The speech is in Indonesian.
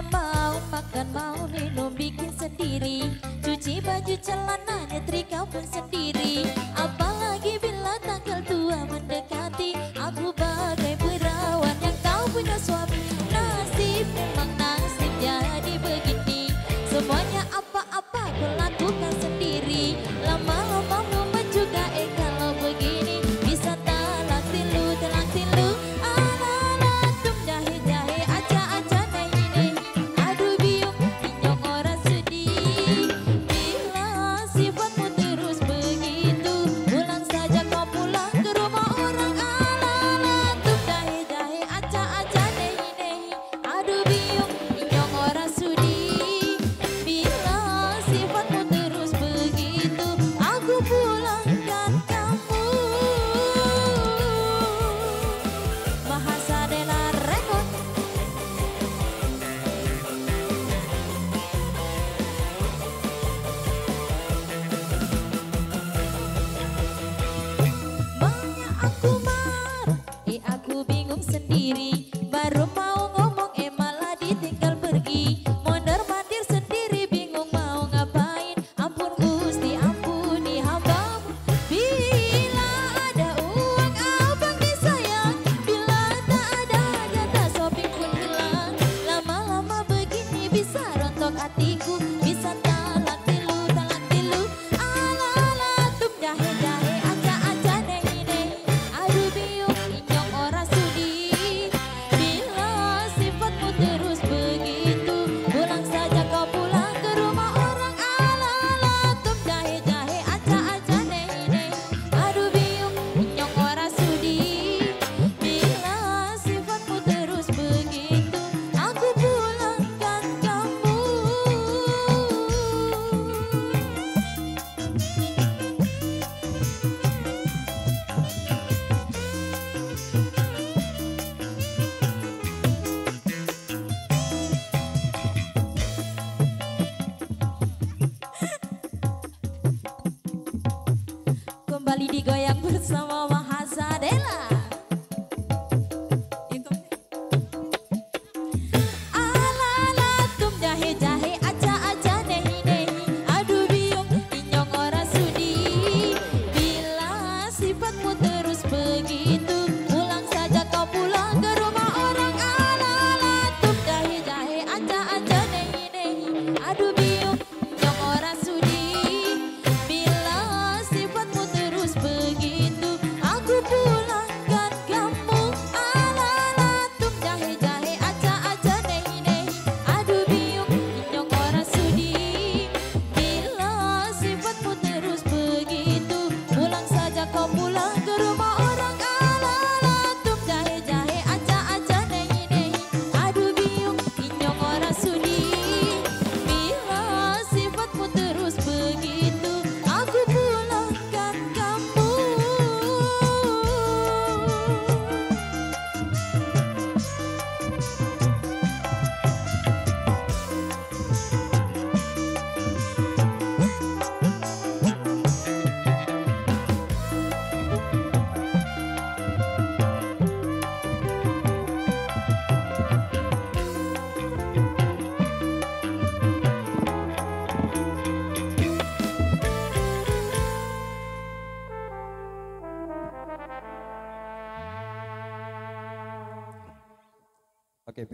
Mau makan, mau minum, bikin sendiri. Cuci baju, celana, nyetrika pun sendiri. Apalagi bila tanggal tua mendekati, aku bagai perawan yang kau punya suami. Nasib memang nasib jadi begini. Semuanya apa-apa aku lakukan sendiri. Lama-lama mumet juga kalau begini. Bisa talak tilu, talak tilu. Ala-ala tum jahe-jahe, aja-aja nehi-nehi. Aduh biung, inyong orang sedih. Bila sifatmu terus begitu, pulang saja kau pulang ke rumah orang. Ala-ala tum jahe-jahe, aja-aja nehi-nehi. Aduh biung, inyong orang sedih. Bila sifatmu terus begitu, aku pulangkan kamu. Bahasa Dela Record. Banyak aku marah, aku bingung sendiri. Baru mau ngomong, malah ditinggal pergi. Mondar-mandir sendiri, bingung mau ngapain. Ampun Gusti, ampuni hambamu. Bila ada uang, abang disayang. Bila tak ada, jatah shopping pun hilang. Lama-lama begini bisa rontok hatiku. Bisa talak tilu, talak tilu. Ala-ala tum jahe-jahe, aja-aja nehi-nehi. Aduh biung, inyong orang sudi. Bila sifatmu terus begitu, pulang saja kau pulang ke rumah orang. Ala-ala tum jahe-jahe, aja-aja nehi-nehi. Aduh biung, inyong orang sudi. Bila sifatmu terus begitu, aku pulangkan kamu. Kembali digoyang bersama Bahasa Dela. Ala-ala tum jahe-jahe, aja-aja nehi-nehi. Aduh biung, inyong orang sudi. Bila sifatmu terus begitu, pulang saja kau pulang ke rumah orang. Ala-ala tum jahe-jahe, aja-aja nehi-nehi. Aduh biung, inyong orang sudi. Bila sifatmu terus begitu, aku pulangkan kamu. Ala-ala tum jahe-jahe, aja-aja nehi-nehi. Aduh biung, inyong orang sudi. Bila sifatmu terus begitu, pulang saja kau pulang ke rumah orang. Ala-ala tum jahe-jahe, aja-aja nehi-nehi. Aduh biung, inyong orang sudi. Bila sifatmu terus begitu, aku pulangkan kamu. Oke.